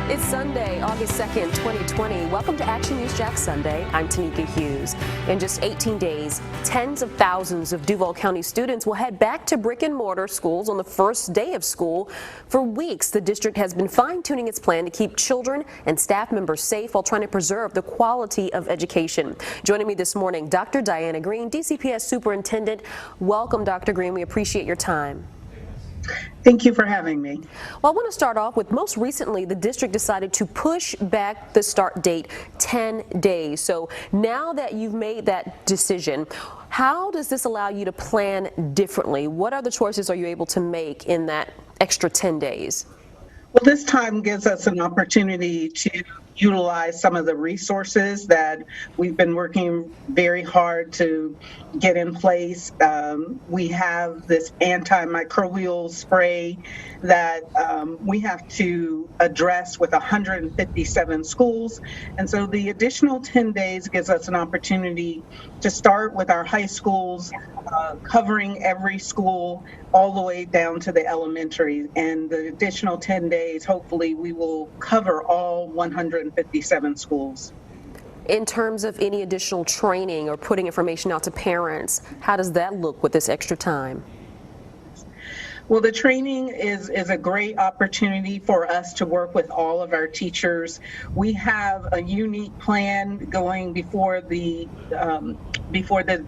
It's Sunday, August 2nd, 2020. Welcome to Action News Jax Sunday. I'm Tenikka Hughes. In just 18 days, tens of thousands of Duval County students will head back to brick and mortar schools on the first day of school. For weeks, the district has been fine-tuning its plan to keep children and staff members safe while trying to preserve the quality of education. Joining me this morning, Dr. Greene, DCPS Superintendent. Welcome, Dr. Greene. We appreciate your time. Thank you for having me. Well, I want to start off with most recently, the district decided to push back the start date 10 days. So now that you've made that decision, how does this allow you to plan differently? What other choices are you able to make in that extra 10 days? Well, this time gives us an opportunity to utilize some of the resources that we've been working very hard to get in place. We have this antimicrobial spray that we have to address with 157 schools. And so the additional 10 days gives us an opportunity to start with our high schools, covering every school all the way down to the elementary. And the additional 10 days, hopefully, we will cover all 157 schools. In terms of any additional training or putting information out to parents, how does that look with this extra time? Well, the training is a great opportunity for us to work with all of our teachers. We have a unique plan going before the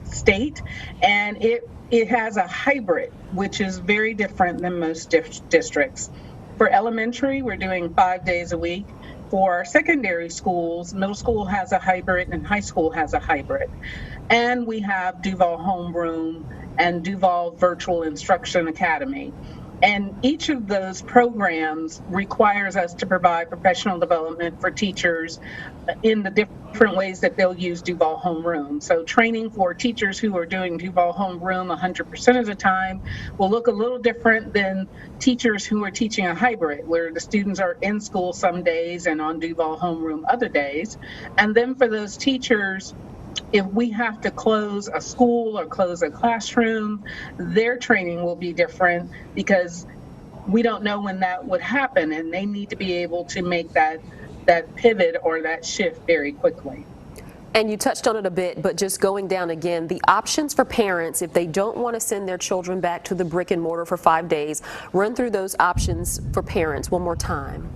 state, and it has a hybrid, which is very different than most districts. For elementary, we're doing 5 days a week. For secondary schools, middle school has a hybrid and high school has a hybrid. And we have Duval Homeroom and Duval Virtual Instruction Academy. And each of those programs requires us to provide professional development for teachers in the different ways that they'll use Duval Homeroom. So training for teachers who are doing Duval Homeroom 100% of the time will look a little different than teachers who are teaching a hybrid, where the students are in school some days and on Duval Homeroom other days. And then for those teachers, if we have to close a school or close a classroom, their training will be different because we don't know when that would happen, and they need to be able to make that pivot or that shift very quickly. And you touched on it a bit, but just going down again, the options for parents if they don't want to send their children back to the brick and mortar for 5 days, run through those options for parents one more time.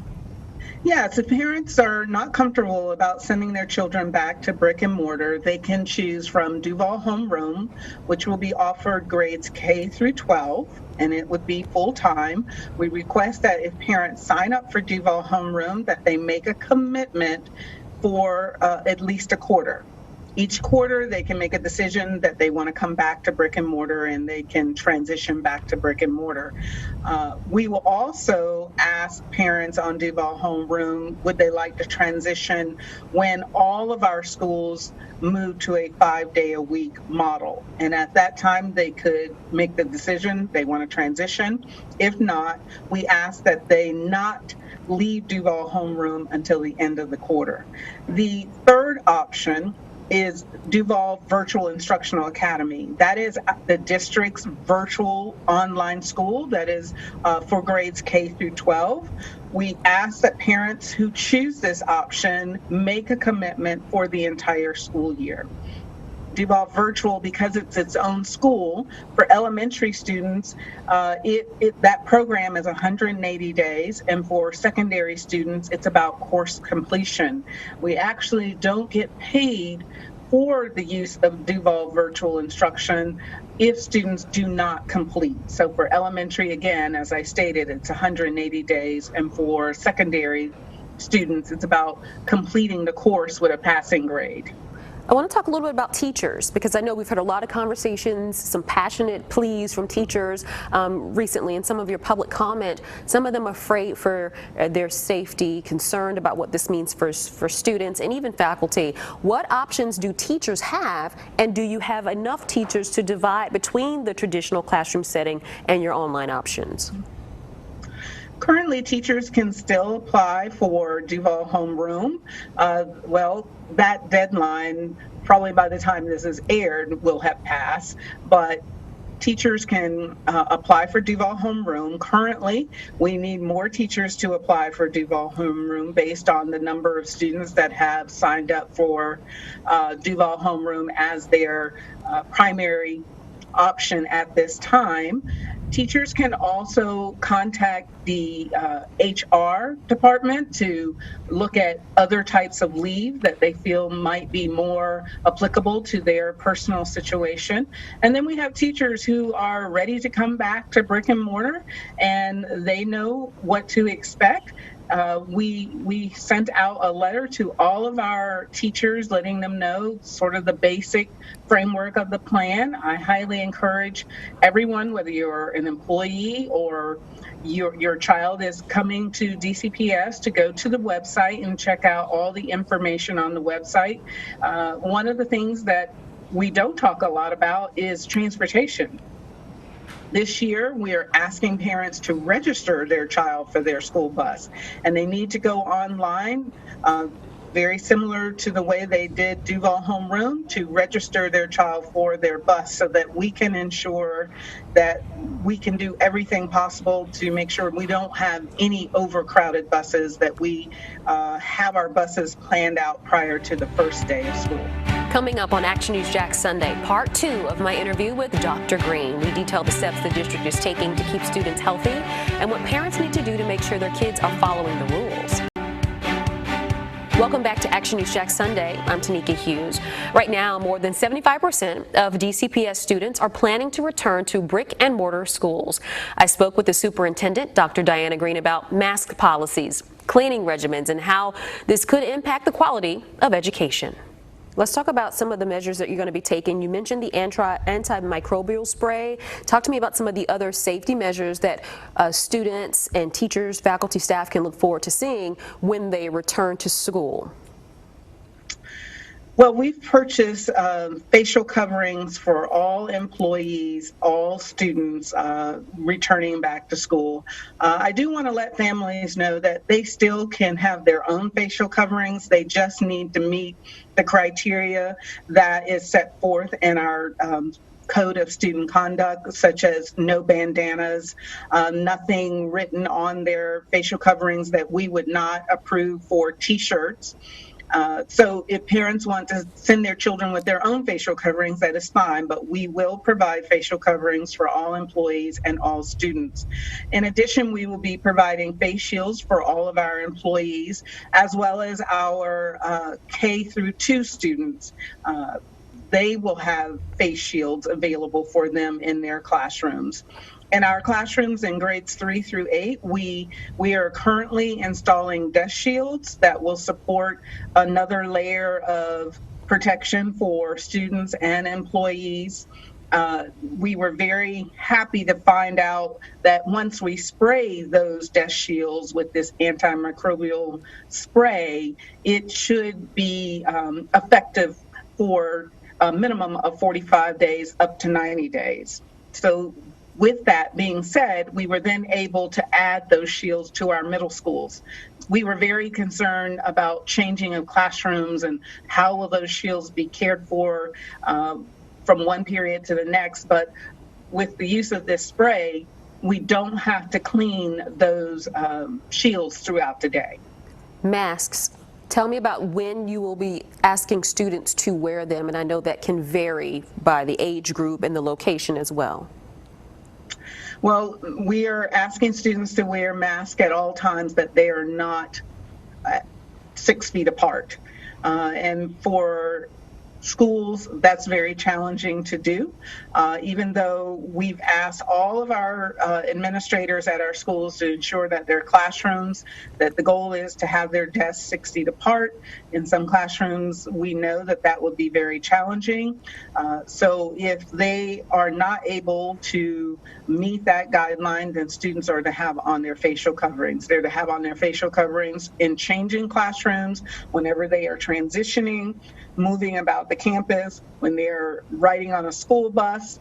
Yes, if parents are not comfortable about sending their children back to brick and mortar, they can choose from Duval Homeroom, which will be offered grades K through 12, and it would be full-time. We request that if parents sign up for Duval Homeroom, that they make a commitment for at least a quarter. Each quarter, they can make a decision that they want to come back to brick and mortar, and they can transition back to brick and mortar. We will also ask parents on Duval Homeroom, would they like to transition when all of our schools move to a 5-day-a-week model? And at that time, they could make the decision they want to transition. If not, we ask that they not leave Duval Homeroom until the end of the quarter. The third option is Duval Virtual Instructional Academy. That is the district's virtual online school that is for grades K through 12. We ask that parents who choose this option make a commitment for the entire school year. Duval Virtual, because it's its own school, for elementary students, that program is 180 days, and for secondary students, it's about course completion. We actually don't get paid for the use of Duval Virtual Instruction if students do not complete. So for elementary, again, as I stated, it's 180 days, and for secondary students, it's about completing the course with a passing grade. I want to talk a little bit about teachers, because I know we've heard a lot of conversations, some passionate pleas from teachers recently in some of your public comment. Some of them are afraid for their safety, concerned about what this means for students and even faculty. What options do teachers have, and do you have enough teachers to divide between the traditional classroom setting and your online options? Currently, teachers can still apply for Duval Homeroom. Well, that deadline, probably by the time this is aired, will have passed, but teachers can apply for Duval homeroom. Currently, we need more teachers to apply for Duval homeroom based on the number of students that have signed up for Duval homeroom as their primary option at this time. Teachers can also contact the HR department to look at other types of leave that they feel might be more applicable to their personal situation. And then we have teachers who are ready to come back to brick and mortar, and they know what to expect. We sent out a letter to all of our teachers letting them know sort of the basic framework of the plan. I highly encourage everyone, whether you're an employee or your child is coming to DCPS, to go to the website and check out all the information on the website. One of the things that we don't talk a lot about is transportation. This year, we are asking parents to register their child for their school bus, and they need to go online, very similar to the way they did Duval homeroom, to register their child for their bus so that we can ensure that we can do everything possible to make sure we don't have any overcrowded buses, that we have our buses planned out prior to the first day of school. Coming up on Action News Jax Sunday, part 2 of my interview with Dr. Greene. We detail the steps the district is taking to keep students healthy and what parents need to do to make sure their kids are following the rules. Welcome back to Action News Jax Sunday. I'm Tenikka Hughes. Right now, more than 75% of DCPS students are planning to return to brick and mortar schools. I spoke with the superintendent, Dr. Greene, about mask policies, cleaning regimens, and how this could impact the quality of education. Let's talk about some of the measures that you're going to be taking. You mentioned the antimicrobial spray. Talk to me about some of the other safety measures that students and teachers, faculty, staff can look forward to seeing when they return to school. Well, we've purchased facial coverings for all employees, all students returning back to school. I do want to let families know that they still can have their own facial coverings. They just need to meet the criteria that is set forth in our code of student conduct, such as no bandanas, nothing written on their facial coverings that we would not approve for t-shirts. So if parents want to send their children with their own facial coverings, that is fine, but we will provide facial coverings for all employees and all students. In addition, we will be providing face shields for all of our employees, as well as our K through 2 students. They will have face shields available for them in their classrooms. In our classrooms in grades 3 through 8, we are currently installing dust shields that will support another layer of protection for students and employees. We were very happy to find out that once we spray those dust shields with this antimicrobial spray, it should be effective for a minimum of 45 days up to 90 days. So with that being said, we were then able to add those shields to our middle schools. We were very concerned about changing of classrooms and how will those shields be cared for from one period to the next. But with the use of this spray, we don't have to clean those shields throughout the day. Masks. Tell me about when you will be asking students to wear them, and I know that can vary by the age group and the location as well. Well, we are asking students to wear masks at all times that they are not 6 feet apart. And for schools, that's very challenging to do. Even though we've asked all of our administrators at our schools to ensure that their classrooms, that the goal is to have their desks 6 feet apart. In some classrooms, we know that that would be very challenging. So if they are not able to meet that guideline, then students are to have on their facial coverings. They're to have on their facial coverings in changing classrooms, whenever they are transitioning, moving about the campus, when they're riding on a school bus,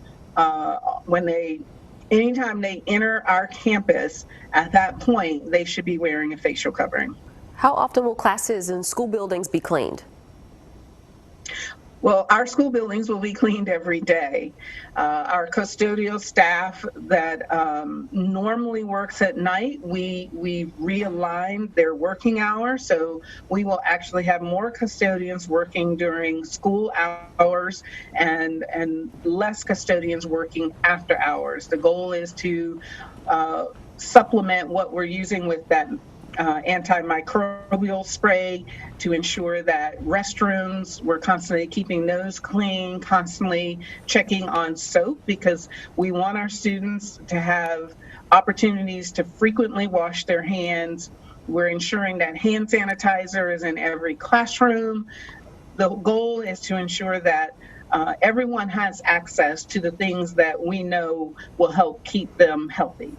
anytime they enter our campus, at that point, they should be wearing a facial covering. How often will classes and school buildings be cleaned? Well, our school buildings will be cleaned every day. Our custodial staff that normally works at night, we realigned their working hours, so we will actually have more custodians working during school hours and less custodians working after hours. The goal is to supplement what we're using with that antimicrobial spray to ensure that restrooms, we're constantly keeping those clean, constantly checking on soap because we want our students to have opportunities to frequently wash their hands. We're ensuring that hand sanitizer is in every classroom. The goal is to ensure that everyone has access to the things that we know will help keep them healthy.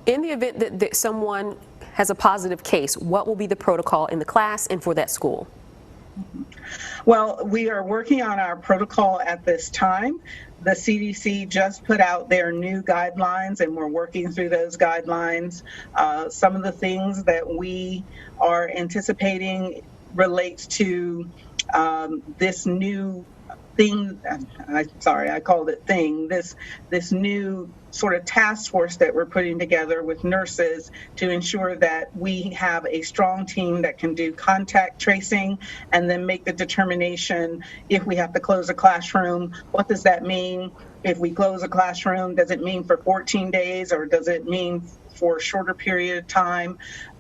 In the event that someone has a positive case, what will be the protocol in the class and for that school? Well, we are working on our protocol at this time. The CDC just put out their new guidelines, and we're working through those guidelines. Some of the things that we are anticipating relates to this new thing. I called it thing. This new sort of task force that we're putting together with nurses to ensure that we have a strong team that can do contact tracing and then make the determination if we have to close a classroom, what does that mean? If we close a classroom, does it mean for 14 days or does it mean for a shorter period of time?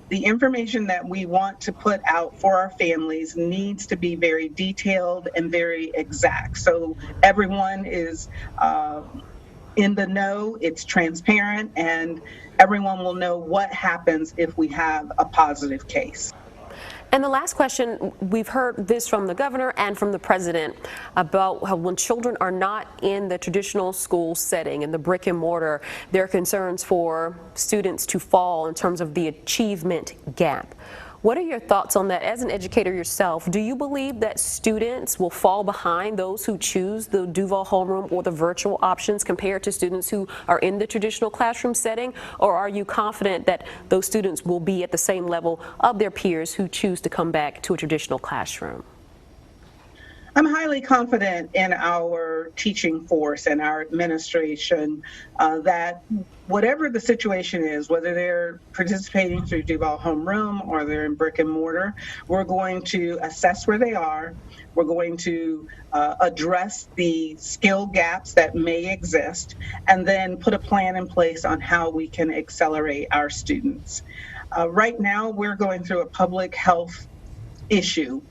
The information that we want to put out for our families needs to be very detailed and very exact. So everyone is in the know, it's transparent, and everyone will know what happens if we have a positive case. And the last question, we've heard this from the governor and from the president about how when children are not in the traditional school setting, in the brick and mortar, there are concerns for students to fall in terms of the achievement gap. What are your thoughts on that? As an educator yourself, do you believe that students will fall behind those who choose the Duval homeroom or the virtual options compared to students who are in the traditional classroom setting? Or are you confident that those students will be at the same level of their peers who choose to come back to a traditional classroom? I'm highly confident in our teaching force and our administration that whatever the situation is, whether they're participating through Duval homeroom or they're in brick and mortar, we're going to assess where they are. We're going to address the skill gaps that may exist and then put a plan in place on how we can accelerate our students. Right now, we're going through a public health issue,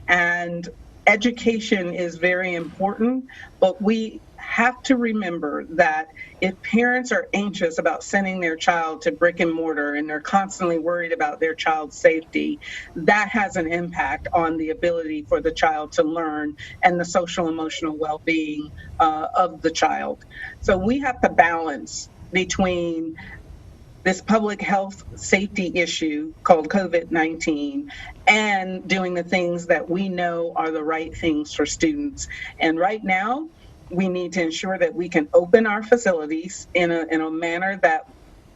and education is very important, but we have to remember that if parents are anxious about sending their child to brick and mortar and they're constantly worried about their child's safety, that has an impact on the ability for the child to learn and the social emotional well-being of the child. So we have to balance between this public health safety issue called COVID-19 and doing the things that we know are the right things for students. And right now, we need to ensure that we can open our facilities in a manner that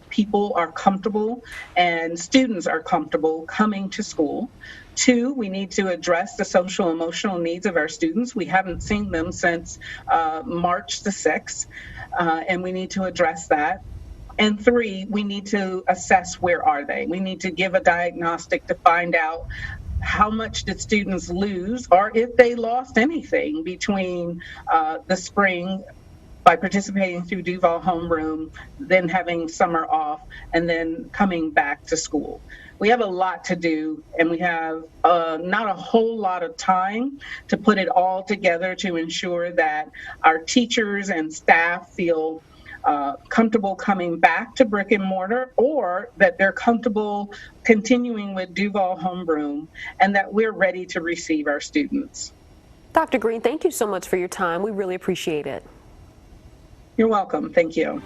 people are comfortable and students are comfortable coming to school. 2, we need to address the social emotional needs of our students. We haven't seen them since March the 6th, and we need to address that. And 3, we need to assess where are they. We need to give a diagnostic to find out how much did students lose or if they lost anything between the spring by participating through Duval homeroom, then having summer off, and then coming back to school. We have a lot to do, and we have not a whole lot of time to put it all together to ensure that our teachers and staff feel comfortable coming back to brick and mortar, or that they're comfortable continuing with Duval homeroom, and that we're ready to receive our students. Dr. Greene, thank you so much for your time. We really appreciate it. You're welcome. Thank you.